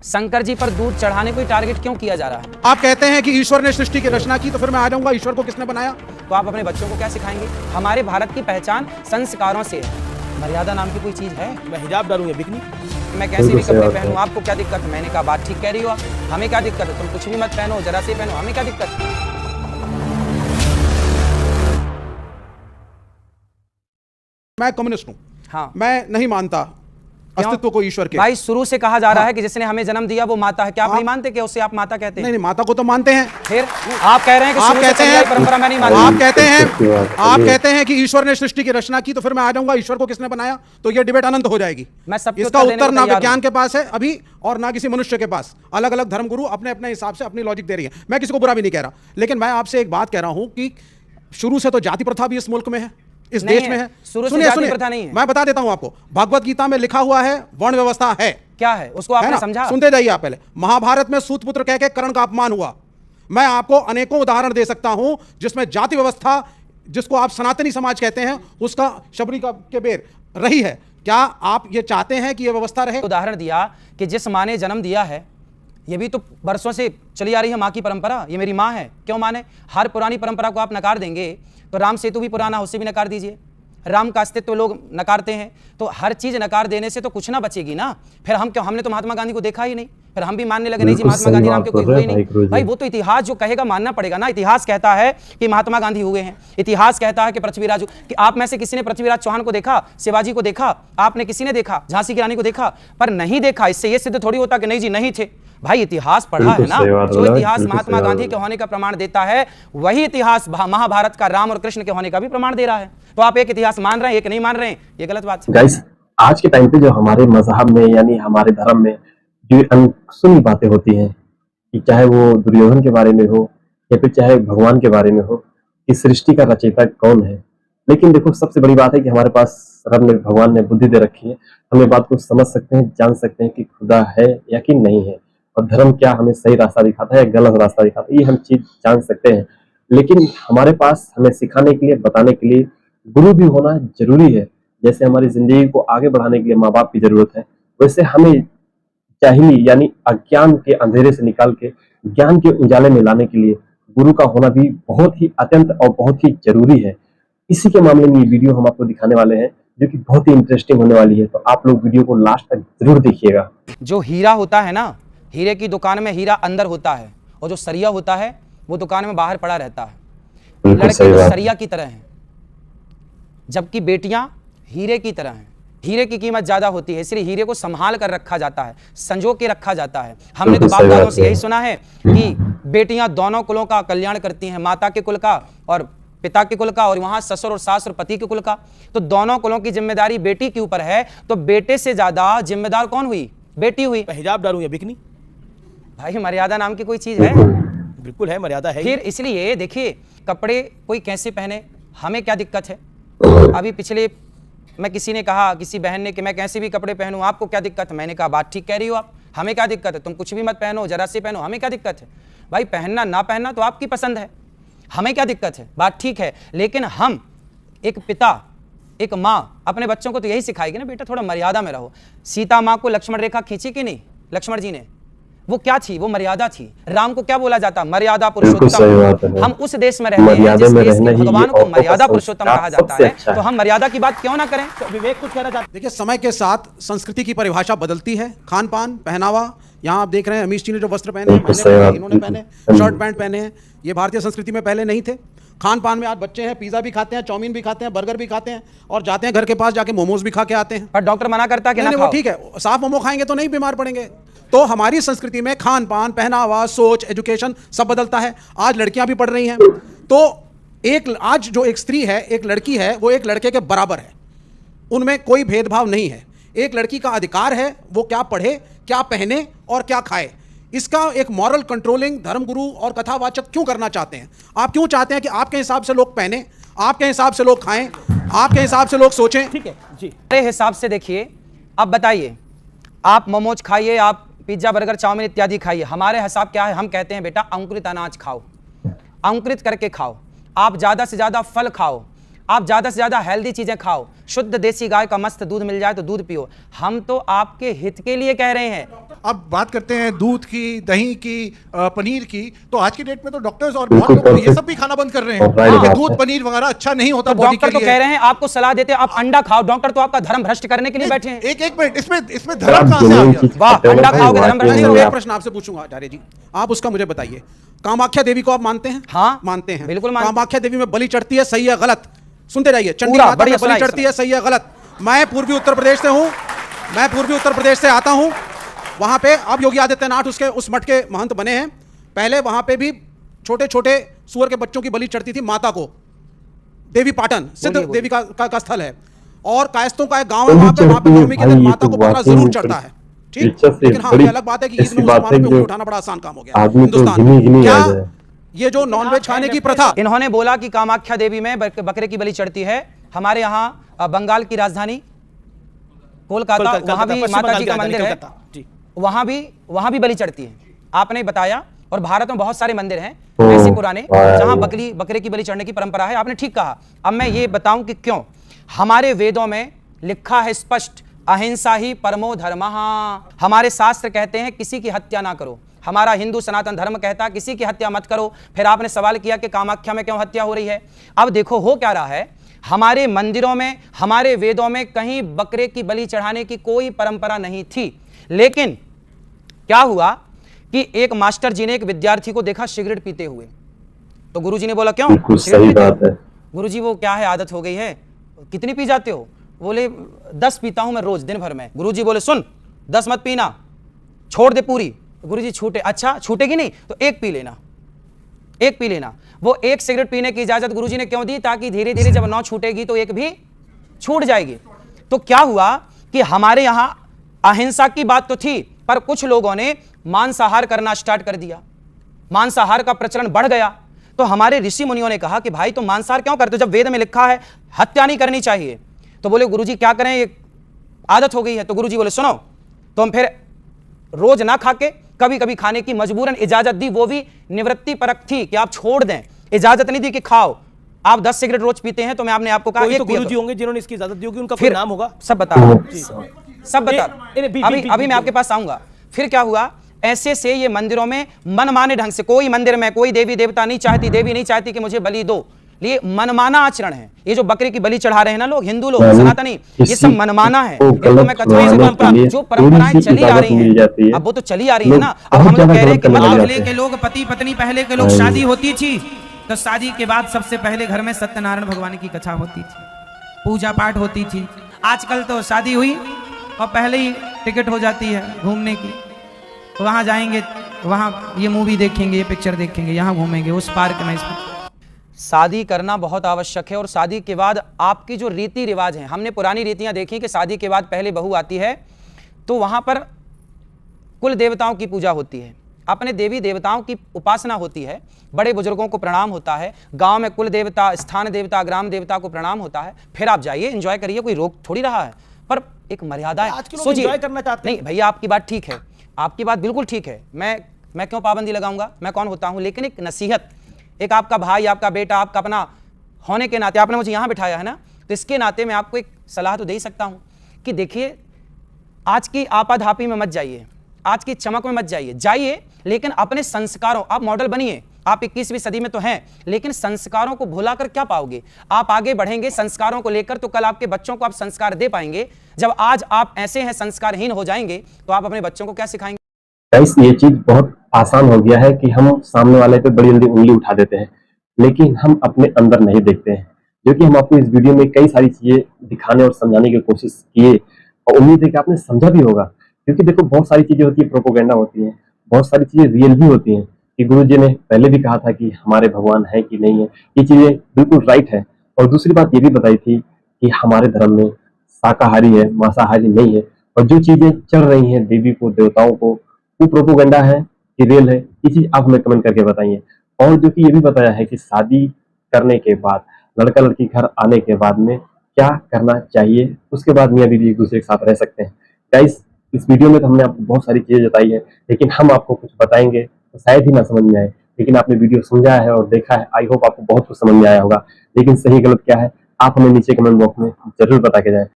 शंकर जी पर दूध चढ़ाने को ही टारगेट क्यों किया जा रहा है? आप कहते हैं कि ईश्वर ने सृष्टि की रचना की, तो फिर मैं आ जाऊंगा ईश्वर को किसने बनाया? तो आप अपने बच्चों को क्या सिखाएंगे? हमारे भारत की पहचान संस्कारों से है। मर्यादा नाम की कोई चीज है? मैं हिजाब डालूंगा बिकनी, मैं कैसे भी कपड़े पहनूं, आपको क्या दिक्कत है? मैंने कहा बात ठीक कह रही हो आप, हमें क्या दिक्कत है? तुम कुछ भी मत पहनो, जरा से पहनो, हमें क्या दिक्कत है? मैं कम्युनिस्ट हूं। हाँ, मैं नहीं मानता अस्तित्व को ईश्वर के। भाई शुरू से कहा जा रहा है कि जिसने हमें जन्म दिया वो माता है। क्या आप नहीं मानते कि उससे आप माता कहते हैं? नहीं, माता को तो मानते हैं। फिर आप कह रहे हैं कि आप शुरू से कहते चली हैं, आई परंपरा मैं नहीं मानता। आप कहते हैं कि ईश्वर ने सृष्टि की रचना की, तो फिर मैं आ जाऊंगा ईश्वर को किसने बनाया, तो ये डिबेट अनंत हो जाएगी। मैं सबको इसका उत्तर ना तैयार विज्ञान के पास है अभी और ना किसी मनुष्य के पास। अलग अलग धर्मगुरु अपने अपने हिसाब से अपनी लॉजिक दे रही है। मैं किसी को बुरा भी नहीं कह रहा, लेकिन मैं आपसे एक बात कह रहा हूं कि शुरू से तो जाति प्रथा भी इस मुल्क में है, इस देश में है। शुरू से जाति प्रथा नहीं है। मैं बता देता हूं आपको, भगवत गीता में लिखा हुआ है वर्ण व्यवस्था है। क्या है उसको आपने समझा? सुनते जाइए आप। पहले महाभारत में सूतपुत्र कह के कर्ण का अपमान हुआ। मैं आपको अनेकों उदाहरण दे सकता हूं जिसमें जाति व्यवस्था, जिसको आप सनातनी समाज कहते हैं, उसका शबरी का के बेर रही है। क्या आप ये चाहते हैं कि यह व्यवस्था रहे? उदाहरण दिया कि जिस माँ ने जन्म दिया है, ये भी तो बरसों से चली आ रही है माँ की परंपरा, ये मेरी माँ है, क्यों माने? हर पुरानी परंपरा को आप नकार देंगे तो राम सेतु भी पुराना, उससे भी नकार दीजिए। राम का अस्तित्व लोग नकारते हैं, तो हर चीज नकार देने से तो कुछ ना बचेगी ना। फिर हम क्यों, हमने तो महात्मा गांधी को देखा ही नहीं, फिर हम भी मानने लगे नहीं जी महात्मा गांधी नाम के कोई हुए ही नहीं। भाई वो तो इतिहास जो कहेगा मानना पड़ेगा ना। इतिहास कहता है कि महात्मा गांधी हुए हैं, इतिहास कहता है कि पृथ्वीराज, कि आप में से किसी ने पृथ्वीराज चौहान को देखा, शिवाजी को देखा, आपने किसी ने देखा, झांसी की रानी को देखा? पर नहीं देखा, इससे ये सिद्ध थोड़ी होता कि नहीं जी नहीं थे। भाई इतिहास पढ़ा है ना, जो इतिहास महात्मा गांधी के होने का प्रमाण देता है, वही इतिहास महाभारत का राम और कृष्ण के होने का भी प्रमाण दे रहा है। तो आप एक इतिहास मान रहे हैं, एक नहीं मान रहे हैं, ये गलत बात है। गाइस, आज के टाइम पे जो हमारे मजहब में यानी हमारे धर्म में जो अनसुनी बातें होती हैं, कि चाहे वो दुर्योधन के बारे में हो या फिर चाहे भगवान के बारे में हो, कि सृष्टि का रचयिता कौन है। लेकिन देखो, सबसे बड़ी बात है कि हमारे पास रब ने, भगवान ने बुद्धि दे रखी है। हम ये बात को समझ सकते हैं, जान सकते हैं कि खुदा है या कि नहीं है, और धर्म क्या हमें सही रास्ता दिखाता है या गलत रास्ता दिखाता है, ये हम चीज जान सकते हैं। लेकिन हमारे पास हमें सिखाने के लिए, बताने के लिए गुरु भी होना जरूरी है। जैसे हमारी जिंदगी को आगे बढ़ाने के लिए माँ बाप की जरूरत है, वैसे हमें चाहिए यानी अज्ञान के अंधेरे से निकाल के ज्ञान के उजाले में लाने के लिए गुरु का होना भी बहुत ही अत्यंत और बहुत ही जरूरी है। इसी के मामले में ये वीडियो हम आपको दिखाने वाले हैं, जो कि बहुत ही इंटरेस्टिंग होने वाली है। तो आप लोग वीडियो को लास्ट तक जरूर देखिएगा। जो हीरा होता है ना, हीरे की दुकान में हीरा अंदर होता है, और जो सरिया होता है वो दुकान में बाहर पड़ा रहता है। लड़के तो सरिया की तरह हैं, जबकि बेटियां हीरे की तरह हैं। हीरे की कीमत ज्यादा होती है, इसलिए हीरे को संभाल कर रखा जाता है, संजो के रखा जाता है। हमने तो बाप दादों से यही सुना है कि बेटियां दोनों कुलों का कल्याण करती हैं, माता के कुल का और पिता के कुल का, और वहां ससुर और सास और पति के कुल का। तो दोनों कुलों की जिम्मेदारी बेटी के ऊपर है, तो बेटे से ज्यादा जिम्मेदार कौन हुई? बेटी हुई। मैं हिजाब डालूंगा बिकनी। भाई मर्यादा नाम की कोई चीज है? बिल्कुल है, मर्यादा है। फिर इसलिए देखिए, कपड़े कोई कैसे पहने, हमें क्या दिक्कत है? अभी पिछले मैं किसी ने कहा, किसी बहन ने, कि मैं कैसे भी कपड़े पहनूं, आपको क्या दिक्कत है? मैंने कहा बात ठीक कह रही हो आप, हमें क्या दिक्कत है? तुम कुछ भी मत पहनो, जरा से पहनो, हमें क्या दिक्कत है? भाई पहनना ना पहनना तो आपकी पसंद है, हमें क्या दिक्कत है? बात ठीक है। लेकिन हम, एक पिता, एक माँ, अपने बच्चों को तो यही सिखाएगी ना, बेटा थोड़ा मर्यादा में रहो। सीता माँ को लक्ष्मण रेखा खींची कि नहीं लक्ष्मण जी ने? वो क्या थी? वो मर्यादा थी। राम को क्या बोला जाता? मर्यादा पुरुषोत्तम। हम उस देश में रहते हैं जिस देश के भगवान को मर्यादा पुरुषोत्तम कहा जाता है, तो हम मर्यादा की बात क्यों ना करें? तो विवेक कुछ कहना चाहते? देखिए, समय के साथ संस्कृति की परिभाषा बदलती है। खान पान, पहनावा, यहाँ आप देख रहे हैं अमीश जी ने जो वस्त्र पहने, इन्होंने पहने, शर्ट पैंट पहने हैं, ये भारतीय संस्कृति में पहले नहीं थे। खान पान में आज बच्चे हैं, पिज्जा भी खाते हैं, चाउमीन भी खाते हैं, बर्गर भी खाते हैं, और जाते हैं घर के पास जाके मोमोज भी खा के आते हैं। पर डॉक्टर मना करता है कि ना खाओ। वो ठीक है, साफ मोमो खाएंगे तो नहीं बीमार पड़ेंगे। तो हमारी संस्कृति में खान पान, पहनावा, सोच, एजुकेशन सब बदलता है। आज लड़कियां भी पढ़ रही हैं, तो आज जो एक स्त्री है, एक लड़की है, वो एक लड़के के बराबर है, उनमें कोई भेदभाव नहीं है। एक लड़की का अधिकार है वो क्या पढ़े, क्या पहने और क्या खाए। इसका एक मॉरल कंट्रोलिंग धर्मगुरु और कथावाचक क्यों करना चाहते हैं? आप क्यों चाहते हैं कि आपके हिसाब से लोग पहने, आपके हिसाब से लोग खाएं, आपके हिसाब से लोग सोचें? ठीक है जी, मेरे हिसाब से देखिए, अब बताइए, आप मोमोज खाइए, आप पिज्जा बर्गर चाउमीन इत्यादि खाइए, हमारे हिसाब क्या है? हम कहते हैं बेटा अंकुरित अनाज खाओ, अंकुरित करके खाओ, आप ज्यादा से ज्यादा फल खाओ, आप ज़्यादा से ज़्यादा हेल्दी चीज़ें खाओ, शुद्ध देसी गाय का मस्त दूध मिल जाए तो दूध पियो। हम तो आपके हित के लिए कह रहे हैं। अब बात करते हैं दूध की, दही की, पनीर की, तो आज की डेट में तो डॉक्टर्स और बहुत लोग ये सब भी खाना बंद कर रहे हैं कि दूध पनीर वगैरह अच्छा नहीं होता तो बॉडी के डॉक्टर लिए। तो कह रहे हैं, आपको सलाह देते हैं आप अंडा खाओ। डॉक्टर तो आपका धर्म भ्रष्ट करने के लिए बैठे हैं। एक मिनट, इसमें धर्म कहां से आ गया? वाह, अंडा खाओगे धर्म भ्रष्ट मैं करोगे। एक प्रश्न आपसे पूछूंगा आचार्य जी, आप उसका मुझे बताइए। कामाख्या देवी को आप मानते हैं? हाँ, मानते हैं, बिल्कुल मानते हैं। कामाख्या देवी में बलि चढ़ती है, सही है गलत? सुनते रहिए। चंडी पूरा, माता में बढ़िया बलि सुनाइए, चढ़ती है, सही है गलत? मैं पूर्वी उत्तर प्रदेश से हूं, मैं पूर्वी उत्तर प्रदेश से आता हूं। वहां पे अब योगी आदित्यनाथ उसके उस मठ के महंत बने हैं। पहले वहां पे भी छोटे छोटे सुअर के बच्चों की बलि चढ़ती थी माता को। देवी पाटन सिद्ध देवी का स्थल है, और कायस्तों का एक गांव है वहां पे नवमी के दिन माता को बकरा जरूर चढ़ता है। ठीक, लेकिन हाँ, ये अलग बात है कि ईद में मुसलमानों पे उंगली उठाना बड़ा आसान काम हो गया हिंदुस्तान में। क्या ये जो नॉनवेज खाने की प्रथा, इन्होंने बोला कि कामाख्या देवी में बकरे की बलि चढ़ती है। हमारे यहाँ बंगाल की राजधानी कोलकाता, वहां भी माता जी का मंदिर है, वहां भी बलि चढ़ती है। आपने बताया, और भारत में बहुत सारे मंदिर हैं ऐसे पुराने जहां बकरे की बलि चढ़ने की परंपरा है। आपने ठीक कहा। अब मैं ये बताऊं कि क्यों। हमारे वेदों में लिखा है स्पष्ट, अहिंसा ही परमो धर्मः। हमारे शास्त्र कहते हैं किसी की हत्या ना करो। हमारा हिंदू सनातन धर्म कहता है किसी की हत्या मत करो। फिर आपने सवाल किया कि कामाख्या में क्यों हत्या हो रही है। अब देखो हो क्या रहा है, हमारे मंदिरों में, हमारे वेदों में कहीं बकरे की बलि चढ़ाने की कोई परंपरा नहीं थी। लेकिन क्या हुआ कि एक मास्टर जी ने एक विद्यार्थी को देखा सिगरेट पीते हुए, तो गुरुजी ने बोला क्यों सही बात है गुरुजी, वो क्या है, आदत हो गई है। कितनी पी जाते हो? बोले 10 पीता हूं मैं रोज, दिन भर में। गुरुजी बोले सुन, 10 मत पीना, छोड़ दे पूरी। गुरुजी छूटे, अच्छा छूटेगी नहीं तो एक पी लेना, एक पी लेना। वो एक सिगरेट पीने की इजाजत गुरुजी ने क्यों दी? ताकि धीरे धीरे जब 9 छूटेगी तो एक भी छूट जाएगी। तो क्या हुआ कि हमारे यहां अहिंसा की बात तो थी, पर कुछ लोगों ने मांसाहार करना स्टार्ट कर दिया, मांसाहार का प्रचलन बढ़ गया। तो हमारे ऋषि मुनियों ने कहा कि भाई तुम मांसाहार क्यों करते हो जब वेद में लिखा है हत्या नहीं करनी चाहिए। तो बोले गुरुजी क्या करें, ये आदत हो गई है। तो गुरुजी बोले सुनो, तुम फिर रोज ना खा के कभी कभी खाने की मजबूरन इजाजत दी, वो भी निवृत्ति परक थी कि आप छोड़ दें, इजाजत नहीं दी कि खाओ। आप 10 सिगरेट रोज पीते हैं तो मैं आपने आपको कहा तो गुरुजी होंगे जिन्होंने इसकी इजाजत दी होगी, उनका फिर कोई नाम होगा? सब बता, सब बता, अभी मैं आपके पास आऊंगा। फिर क्या हुआ, ऐसे से ये मंदिरों में मनमाने ढंग से, कोई मंदिर में कोई देवी देवता नहीं चाहती, देवी नहीं चाहती कि मुझे बलि दो, ये मनमाना आचरण है। ये जो बकरे की बलि चढ़ा रहे हैं ना लोग, हिंदू लोग, सनातनी, ये सब मनमाना है। इनको मैं कहता हूं जो परंपराएं चली आ रही हैं, अब वो तो चली आ रही है ना। अब हम लोग कह रहे हैं कि पहले के लोग पति पत्नी, पहले के लोग शादी होती थी तो शादी के बाद सबसे पहले घर में सत्यनारायण भगवान की कथा होती थी, पूजा पाठ होती थी। आजकल तो शादी हुई और पहले ही टिकट हो जाती है घूमने की, वहां जाएंगे, वहां ये मूवी देखेंगे, ये पिक्चर देखेंगे, यहाँ घूमेंगे, उस पार्क में, इसमें। शादी करना बहुत आवश्यक है, और शादी के बाद आपकी जो रीति रिवाज हैं, हमने पुरानी रीतियां देखी कि शादी के बाद पहले बहू आती है तो वहां पर कुल देवताओं की पूजा होती है, अपने देवी देवताओं की उपासना होती है, बड़े बुजुर्गों को प्रणाम होता है, गांव में कुल देवता, स्थान देवता, ग्राम देवता को प्रणाम होता है। फिर आप जाइए, एंजॉय करिए, कोई रोक थोड़ी रहा है, पर एक मर्यादा है। आज के लोग एंजॉय करना चाहते हैं। नहीं भैया, आपकी बात ठीक है, आपकी बात बिल्कुल ठीक है। मैं क्यों पाबंदी लगाऊंगा, मैं कौन होता हूं? लेकिन एक नसीहत, एक आपका भाई, आपका बेटा, आपका अपना होने के नाते आपने मुझे यहां बिठाया है ना, तो इसके नाते मैं आपको एक सलाह तो दे ही सकता हूं कि देखिए, आज की आपाधापी में मत जाइए, आज की चमक में मत जाइए, लेकिन अपने संस्कारों, आप मॉडल बनिए। आप 21वीं सदी में तो हैं, लेकिन संस्कारों को भुलाकर क्या पाओगे? आप आगे बढ़ेंगे संस्कारों को लेकर तो कल आपके बच्चों को आप संस्कार दे पाएंगे। जब आज आप ऐसे हैं संस्कारहीन हो जाएंगे तो आप अपने बच्चों को क्या सिखाएंगे? गाइस, ये चीज बहुत आसान हो गया है कि हम सामने वाले पे बड़ी जल्दी उंगली उठा देते हैं, लेकिन हम अपने अंदर नहीं देखते हैं। जो कि हम आपको इस वीडियो में कई सारी चीजें दिखाने और समझाने की कोशिश किए, और उम्मीद है कि आपने समझा भी होगा। क्योंकि देखो, बहुत सारी चीजें होती है, प्रोपोगेंडा होती है, बहुत सारी चीजें रियल भी होती हैं। कि गुरुजी ने पहले भी कहा था कि हमारे भगवान है कि नहीं है, ये चीजें बिल्कुल राइट है। और दूसरी बात ये भी बताई थी कि हमारे धर्म में शाकाहारी है, मांसाहारी नहीं है। और जो चीजें चल रही हैं देवी को, देवताओं को, वो प्रोपोगेंडा है कि रियल है, ये चीज आप हमें कमेंट करके बताइए। और जो कि ये भी बताया है कि शादी करने के बाद, लड़का लड़की घर आने के बाद में क्या करना चाहिए, उसके बाद मियां बीवी एक दूसरे के साथ रह सकते हैं। गाइस, इस वीडियो में तो हमने आपको बहुत सारी चीजें बताई है, लेकिन हम आपको कुछ बताएंगे तो शायद ही ना समझ में आए। लेकिन आपने वीडियो समझा है और देखा है, आई होप आपको बहुत कुछ समझ में आया होगा। लेकिन सही गलत क्या है आप हमें नीचे कमेंट बॉक्स में जरूर बता के जाएं।